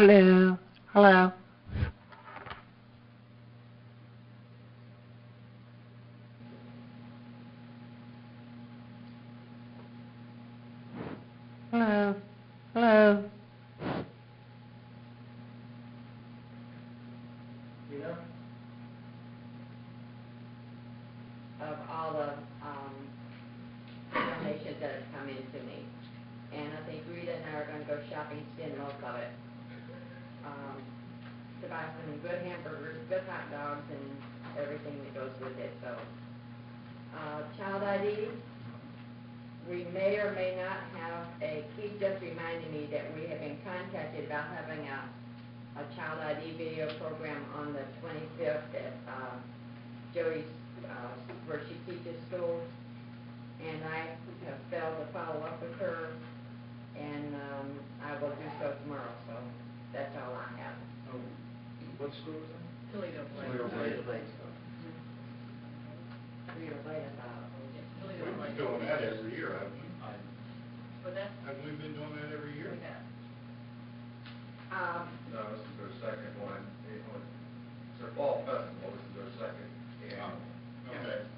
Hello. Hello. Hello. Hello. You know, of all the donations that have come in to me. And I think Rita and I are going to go shopping, spend most of it. To buy some good hamburgers, good hot dogs, and everything that goes with it. So, child ID, we may or may not have Keith just reminded me that we have been contacted about having a child ID video program on the 25th at Jody's, where she teaches school. And I have failed to follow up with her, and I will do so tomorrow, so that's all I have. Oh, what school is that? Toledo Place. Toledo Place. Toledo Place, Toledo We've Place. been doing that every year, haven't we? But that's, Haven't we been doing that every year? we have. No, this is their second one. It's their fall festival, this is their second. Okay.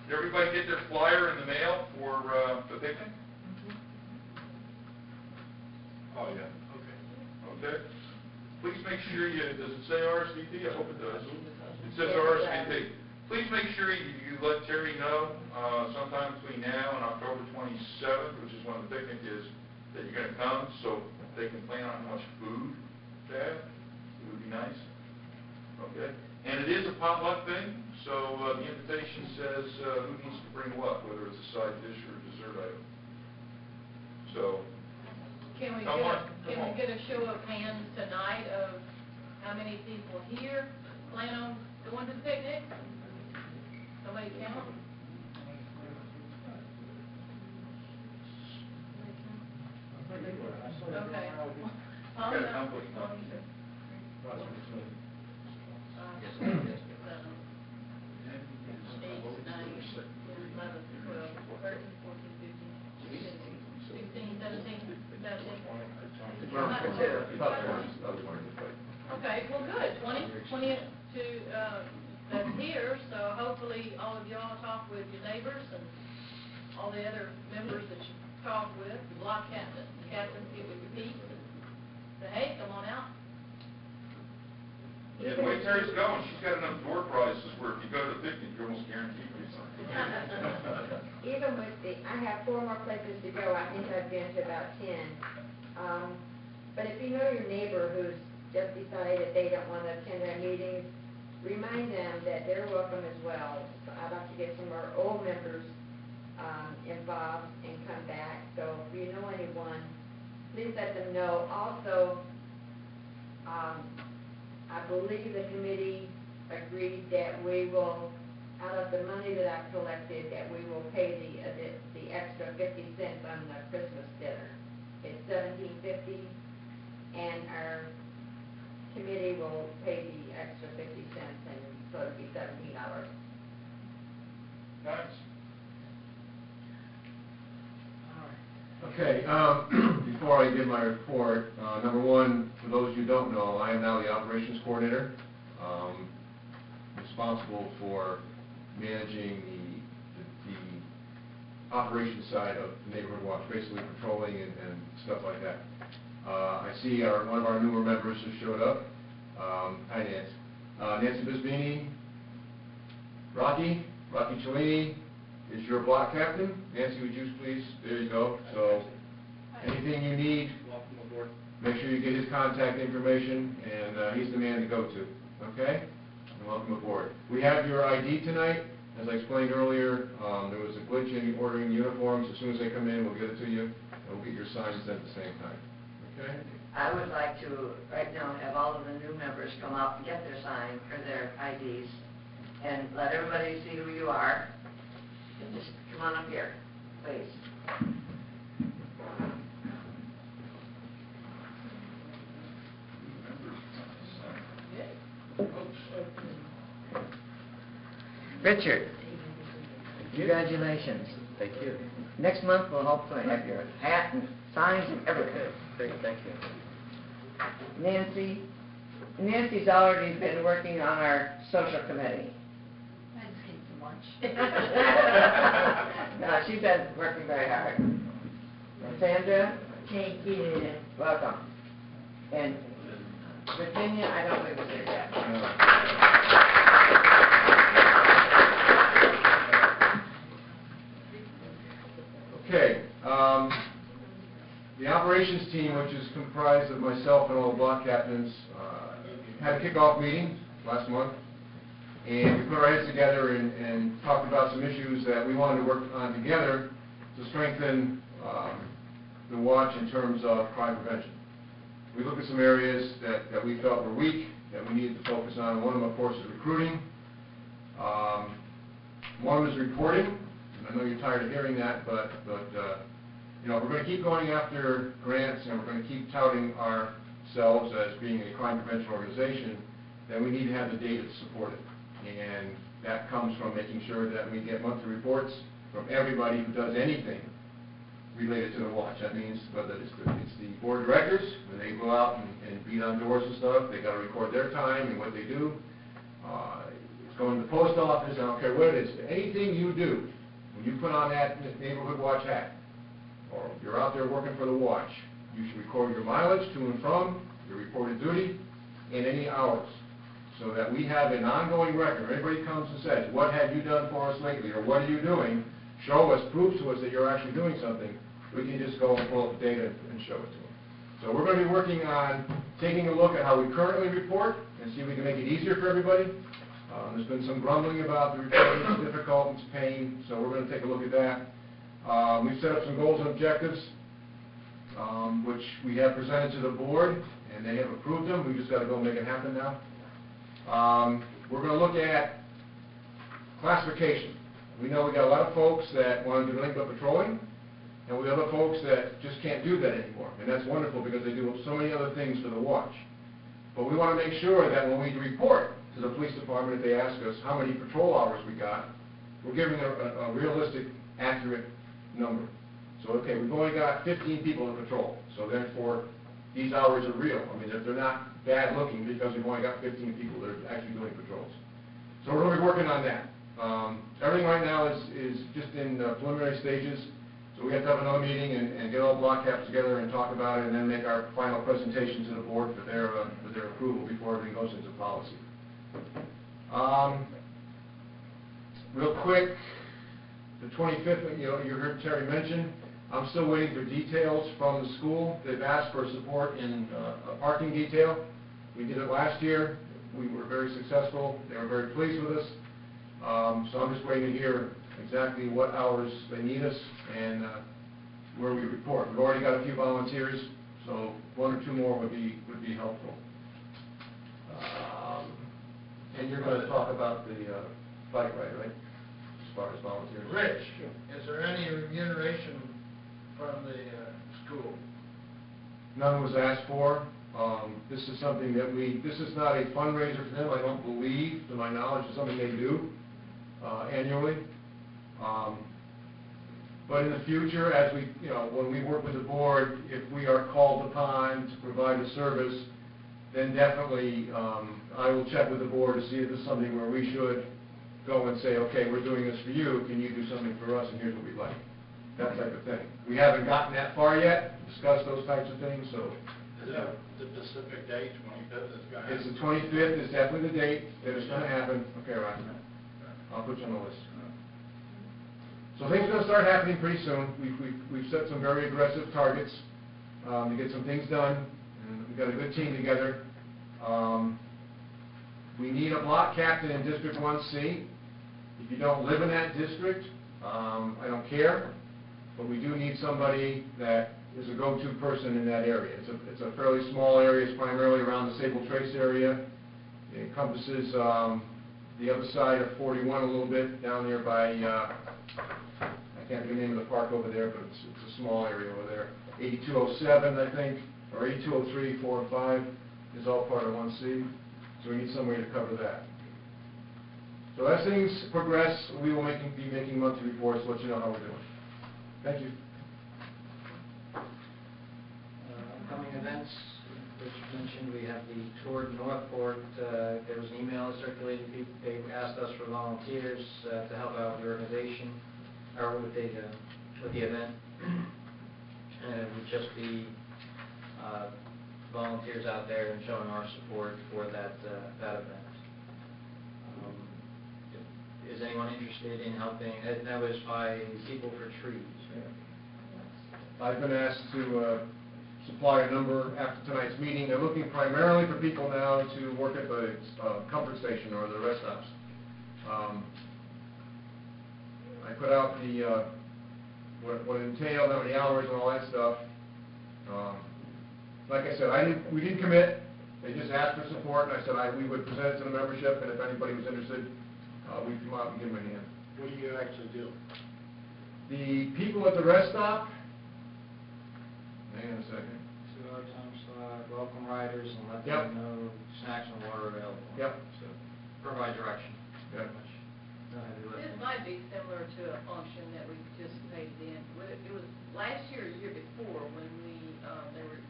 Did everybody get their flyer in the mail for the picnic? Oh, yeah, okay. Okay. Please make sure does it say RSVP? I hope it does. It says RSVP. Please make sure you let Terry know sometime between now and October 27th, which is when the picnic is, that you're going to come, so they can plan on how much food to have. It would be nice. Okay. And it is a potluck thing, so the invitation says who needs to bring what, whether it's a side dish or a dessert item. So, Can we come on, can we get a show of hands tonight of how many people here plan on going to the picnic? Somebody count? Okay. I've got a conflict. Okay, well, good. 20 to, that's here, so hopefully all of y'all talk with your neighbors and all the other members that you talk with, the block captains, get with your peeps and say, hey, come on out. yeah, the way Terry's going, she's got enough door prizes where if you go to the picnic, you're almost guaranteed to get something. Even with I have 4 more places to go. I think I've been to about 10. But if you know your neighbor who's just decided they don't want to attend our meetings, remind them that they're welcome as well. So I'd like to get some of our old members involved and come back. So if you know anyone, please let them know. Also, I believe the committee agreed that we will, out of the money that I've collected, that we will pay the extra 50 cents on the Christmas dinner. It's $17.50, and our committee will pay the extra 50 cents, and so it'll be $17. Nice. Okay, before I give my report, number one, for those who don't know, I am now the operations coordinator, responsible for managing the operations side of Neighborhood Watch, basically patrolling and stuff like that. I see one of our newer members has showed up. Hi, Nancy. Nancy Bisbini, Rocky Cellini is your block captain. Nancy, would you please? There you go. So, anything you need, Welcome aboard. make sure you get his contact information, and he's the man to go to. Okay? And welcome aboard. We have your ID tonight. As I explained earlier, there was a glitch in ordering uniforms. As soon as they come in, we'll get it to you, and we'll get your signs at the same time. Okay? I would like to, right now, have all of the new members come up and get their sign or their IDs and let everybody see who you are. And just come on up here, please. Richard, congratulations. Thank you. Next month, we'll hopefully have your hat and signs and everything. Great, thank you. Nancy. Nancy's already been working on our social committee. I just came from lunch. No, she's been working very hard. And Sandra, Thank you. welcome. And Virginia, I don't think was here yet. Okay, the operations team, which is comprised of myself and all the block captains, had a kickoff meeting last month, and we put our heads together and talked about some issues that we wanted to work on together to strengthen the watch in terms of crime prevention. We looked at some areas that we felt were weak, that we needed to focus on. One of them, of course, is recruiting. One of them is reporting. I know you're tired of hearing that, but you know, if we're going to keep going after grants and we're going to keep touting ourselves as being a crime prevention organization, then we need to have the data to support it. And that comes from making sure that we get monthly reports from everybody who does anything related to the watch. That means whether it's the board of directors, when they go out and beat on doors and stuff, they got to record their time and what they do. It's going to the post office, I don't care what it is. Anything you do, when you put on that neighborhood watch hat, or if you're out there working for the watch, you should record your mileage to and from, your reported duty, and any hours, so that we have an ongoing record. Everybody comes and says, what have you done for us lately, or what are you doing? Show us, prove to us that you're actually doing something. We can just go and pull up the data and show it to them. So we're going to be working on taking a look at how we currently report and see if we can make it easier for everybody. There's been some grumbling about the reporting, it's difficult, it's pain, so we're going to take a look at that. We've set up some goals and objectives, which we have presented to the board, and they have approved them. We've just got to go make it happen now. We're going to look at classification. We know we got a lot of folks that want to do delinquent patrolling, and we have other folks that just can't do that anymore. And that's wonderful because they do so many other things for the watch. But we want to make sure that when we report to the police department, if they ask us how many patrol hours we got, we're giving a realistic, accurate number. So, okay, we've only got 15 people in patrol, so therefore these hours are real. I mean, they're not bad looking because we've only got 15 people that are actually doing patrols. So we're going to be working on that. Everything right now is just in preliminary stages, so we have to have another meeting and get all block caps together and talk about it, and then make our final presentation to the board for their approval before everything goes into policy. Real quick, the 25th, you heard Terry mention, I'm still waiting for details from the school. They've asked for support in a parking detail. We did it last year. We were very successful. They were very pleased with us. So I'm just waiting to hear exactly what hours they need us and where we report. We've already got a few volunteers, so one or two more would be helpful. And you're going to talk about the bike ride, right? As far as volunteers. Rich, is there any remuneration from the school? None was asked for. This is something that this is not a fundraiser for them, I don't believe, to my knowledge. It's something they do annually. But in the future, as we, when we work with the board, if we are called upon to provide a service, then definitely I will check with the board to see if it's something where we should go and say, okay, we're doing this for you, can you do something for us, and here's what we'd like. That type of thing. We haven't gotten that far yet, discussed those types of things, so. Is that the specific date, 25th, is going to happen? It's the 25th, is definitely the date that it's going to happen. Okay, Ryan, I'll put you on the list. So things are going to start happening pretty soon. We've set some very aggressive targets to get some things done, and we've got a good team together. We need a block captain in District 1C. If you don't live in that district, I don't care, but we do need somebody that is a go-to person in that area. It's a fairly small area. It's primarily around the Sable Trace area. It encompasses the other side of 41 a little bit, down there by, I can't think of the name of the park over there, but it's a small area over there. 8207, I think, or 8203, 4, and 5 is all part of 1C. So we need somebody to cover that. So as things progress, we will be making monthly reports to let you know how we're doing. Thank you. Upcoming events, Richard mentioned, we have the tour to Northport. There was an email that circulated. They asked us for volunteers to help out with the organization, or with the event. And it would just be volunteers out there and showing our support for that event. Is anyone interested in helping? That was by People for Trees, right? I've been asked to supply a number after tonight's meeting. They're looking primarily for people now to work at the comfort station or the rest stops. I put out the what it entailed, how many hours and all that stuff. Like I said, we didn't commit. They just asked for support, and I said we would present it to the membership, and if anybody was interested, we'd come out and give them a hand. What do you actually do? The people at the rest stop, hang on a second. 2-hour time slot, welcome riders and let Yep. them know snacks and water available. Yep. So, provide direction. Yep. Pretty much. No heavy This lifting. might be similar to a function that we participated in. It was last year or the year before when they were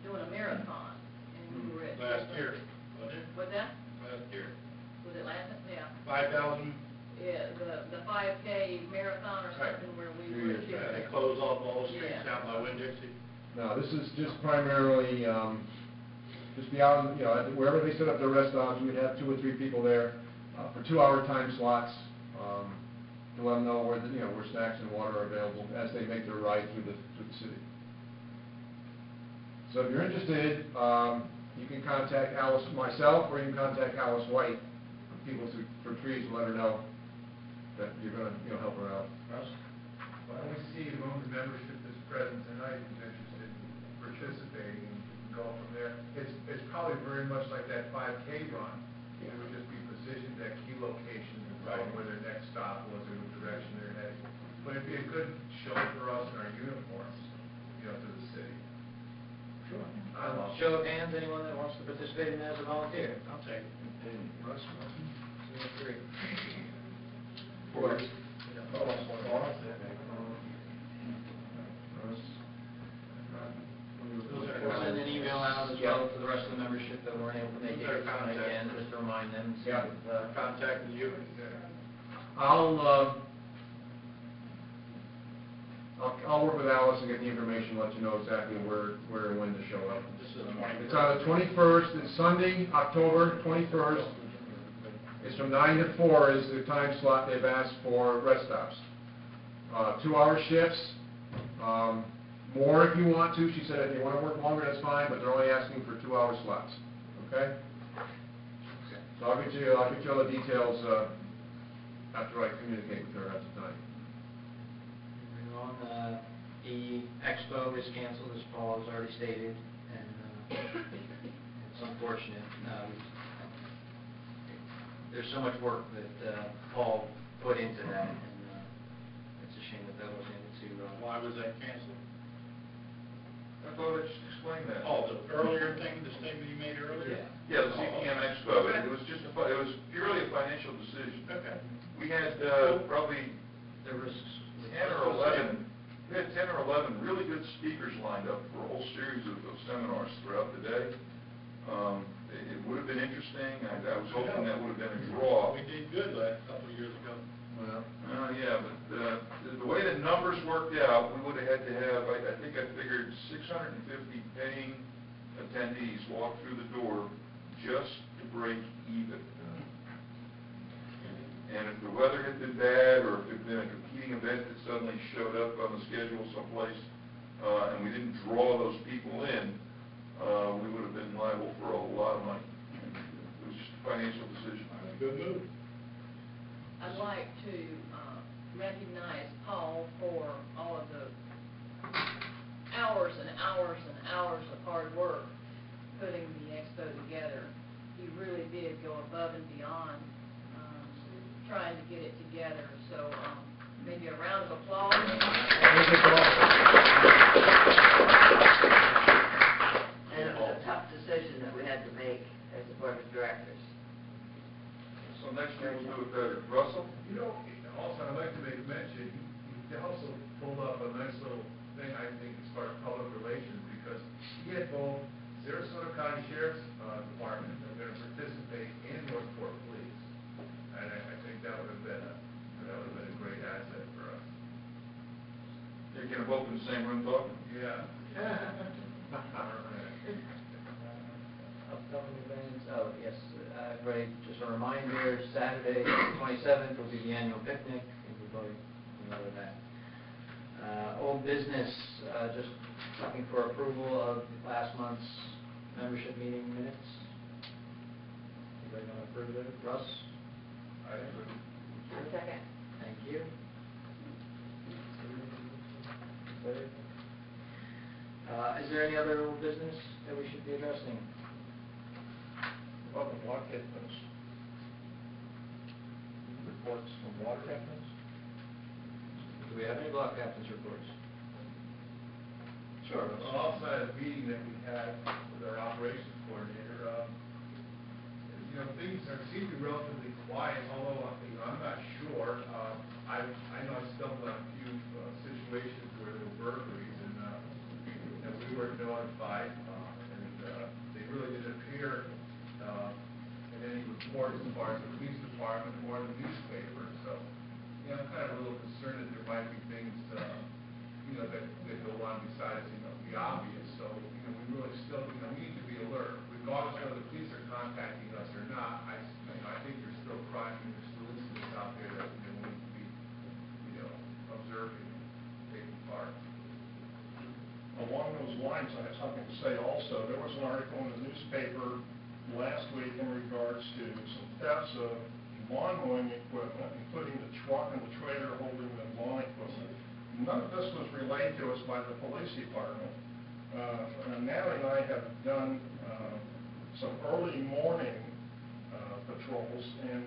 doing a marathon and we were at. Last year, wasn't it? What's that? Last year. Was it last, yeah. 5,000, Yeah, the 5K marathon or Right. something where we 2 were. years back. they closed off all the streets Yeah. down by Winn-Dixie. No, this is just primarily, just be out, wherever they set up their rest stops, we'd have 2 or 3 people there for 2-hour time slots, to let them know where, where snacks and water are available as they make their ride through the city. So if you're interested, you can contact myself, or you can contact Alice White, People for Trees, and let her know that you're gonna, help her out. Why don't we see who the membership that's present tonight is interested in participating and go from there? It's probably very much like that 5K run. It would just be positioned at key locations and tell them where their next stop was or what direction they're heading. But it'd be a good show for us in our uniforms, to the city. Sure. I love it. Show of hands, anyone that wants to participate in as a volunteer? I'll take it. Russ? 2 or 3. Russ? We'll send an email out as well to the rest of the membership that weren't able to make it Their tonight contact. again, just to remind them. So Yeah. that, Contacting you. I'll work with Alice and get the information, let you know exactly where and when to show up. This is the 21st. It's on the 21st, it's Sunday, October 21st. It's from 9 to 4 is the time slot they've asked for rest stops. 2-hour shifts, more if you want to. She said if you want to work longer, that's fine, but they're only asking for 2-hour slots, okay? So I'll get you all the details after I communicate with her at the time. moving on, the expo is canceled, as Paul has already stated, and it's unfortunate. There's so much work that Paul put into that, and it's a shame that wasn't able to. Why was that canceled? I thought I just explained that. Oh, the earlier thing, the statement you made earlier? Yeah, the CPM Expo, it was just it was purely a financial decision. Okay. We had probably There was 10 or 11, we had 10 or 11 really good speakers lined up for a whole series of seminars throughout the day. It would have been interesting. I was hoping that would have been a draw. We did good last couple of years ago. Well, Yeah, but the way the numbers worked out, we would have had to have, I think I figured 650 paying attendees walk through the door just to break even. And if the weather had been bad, or if there had been a competing event that suddenly showed up on the schedule someplace, and we didn't draw those people in, we would have been liable for a lot of money. It was just a financial decision. Good move. I'd like to recognize Paul for all of the hours and hours and hours of hard work putting the expo together. He really did go above and beyond trying to get it together. So maybe a round of applause. And it was a tough decision that we had to make as a board of directors. So next year we'll do it better. Russell? Also, I'd like to make a mention, he also pulled up a nice little thing, I think, as far as public relations, because he had both can have both in the same room talking. Yeah. Upcoming events, oh, yes, everybody, just a reminder, Saturday, the 27th will be the annual picnic, everybody know that. Old business, just looking for approval of last month's membership meeting minutes. Anybody want to approve it? Russ? I agree. A second. Thank you. Is there any other old business that we should be addressing? About the block captains. Reports from block captains? Do we have any block captains reports? Sure. Well, outside of the meeting that we had with our operations coordinator, things seem to be relatively quiet, although, I'm not sure. I know I stumbled on a few situations where there were burglaries, and we weren't notified, and they really didn't appear in any reports as far as the police department or the newspaper. So, I'm kind of a little concerned that there might be things, that go on besides, the obvious. So, we really still, we need to be alert. Regardless of whether the police are contacting us or not, I think there's still crime and there's still incidents out there that we need to be, observing and taking part. Along those lines, I have something to say also. There was an article in the newspaper last week in regards to some thefts of lawn mowing equipment, including the truck and the trailer holding the lawn equipment. None of this was relayed to us by the police department. Natalie and I have done some early morning patrols, and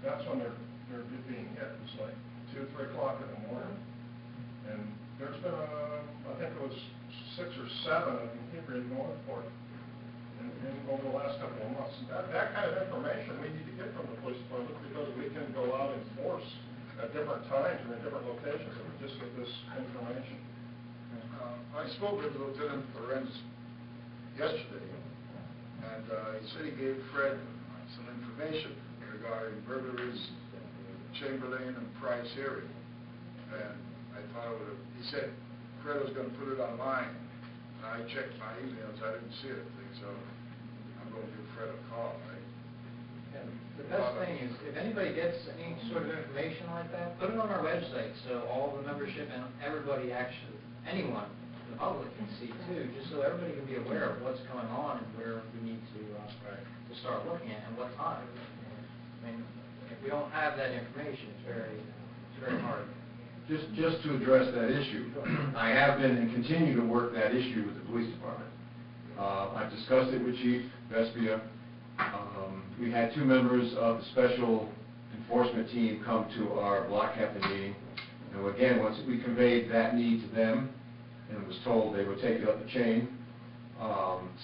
that's when they're being hit. It's like 2, 3 o'clock in the morning. And there's been, I think it was 6 or 7 of them here in Northport over the last couple of months. That kind of information we need to get from the police department, because we can go out and force at different times and at different locations if we just get this information. I spoke with Lieutenant Lorenz yesterday, and he said he gave Fred some information regarding burglaries in Chamberlain and Price area. And I thought he said Fred was going to put it online. And I checked my emails, I didn't see anything, so I'm going to give Fred a call. Yeah, the best thing is, if anybody gets any sort of information like that, put it on our website, so all the membership and everybody actually, anyone, the public can see too, just so everybody can be aware of what's going on and where we need to start looking at and what time. I mean, if we don't have that information, it's very hard. Just to address that issue, I have been and continue to work that issue with the police department. I've discussed it with Chief Vespia. We had 2 members of the special enforcement team come to our block captain meeting. And again, once we conveyed that need to them, and was told they would take it up the chain.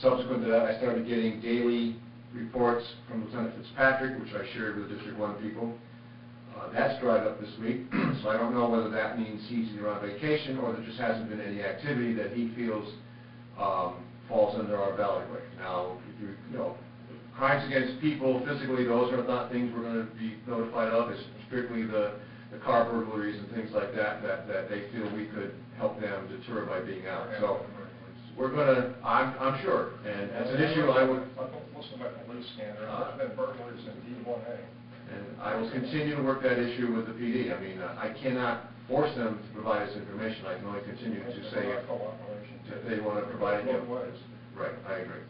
Subsequent to that, I started getting daily reports from Lieutenant Fitzpatrick, which I shared with the District 1 people. That's dried up this week, so I don't know whether that means he's either on vacation or there just hasn't been any activity that he feels falls under our bailiwick. Now, if crimes against people physically, those are not things we're going to be notified of. It's strictly the car burglaries and things like that they feel we could help them deter by being out. So we're going to, I'm sure, and it's an issue I would... Most of my police scanner, there's been burglaries in D1A. And I will continue to work that issue with the PD. I mean, I cannot force them to provide us information. I can only continue to say if they want to provide it. Right, I agree.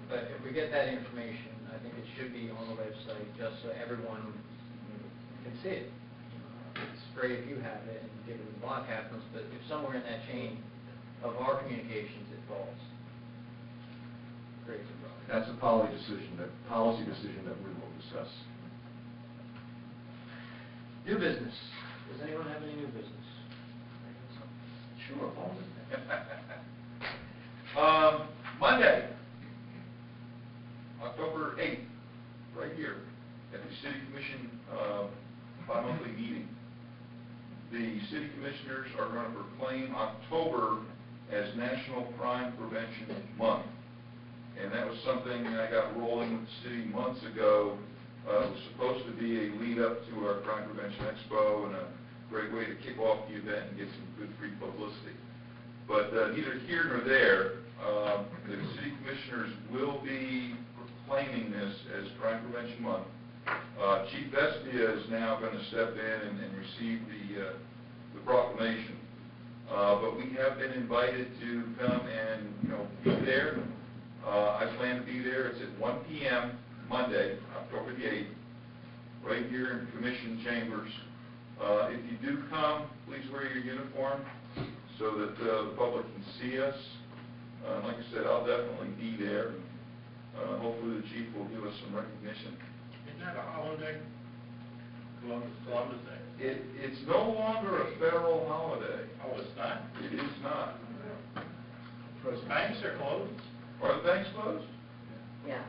But if we get that information, I think it should be on the website, just so everyone can see it. It's great if you have it and give it to the block captains, but if somewhere in that chain of our communications it falls, creates a problem. That's a policy decision that we will discuss. New business. Does anyone have any new business? Sure, Monday, October 8th, right here, at the City Commission bi-monthly meeting. The City Commissioners are going to proclaim October as National Crime Prevention Month. And that was something I got rolling with the city months ago. It was supposed to be a lead-up to our Crime Prevention Expo and great way to kick off the event and get some good free publicity. But neither here nor there, the city commissioners will be proclaiming this as Crime Prevention Month. Chief Vestia is now going to step in and receive the proclamation. But we have been invited to come and, be there. I plan to be there. It's at 1 p.m. Monday, October the 8th, right here in Commission Chambers. If you do come, please wear your uniform so that the public can see us. Like I said, I'll definitely be there. Hopefully the chief will give us some recognition. Isn't that a holiday? Columbus Day? It's no longer a federal holiday. Oh, it's not? It is not. Because banks are closed? Are the banks closed? Yeah.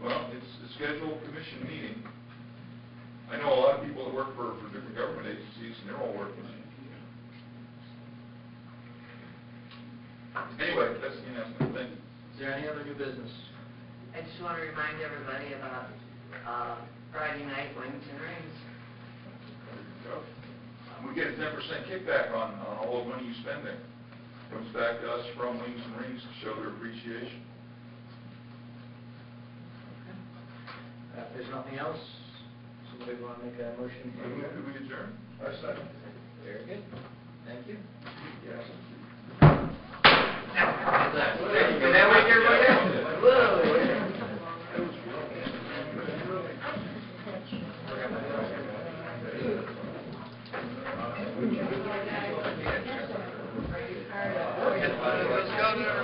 Well, it's a scheduled commission meeting. I know a lot of people that work for different government agencies, and they're all working. Anyway, that's the announcement. Thank you. Is there any other new business? I just want to remind everybody about Friday night Wings and Rings. Go. We get a 10% kickback on all the money you spend there. Comes back to us from Wings and Rings to show their appreciation. If there's nothing else, somebody want to make a motion? Do we adjourn? I second. Very good. Thank you. Yes. Did that wake everybody up? Whoa. Are you tired of? Let's go there.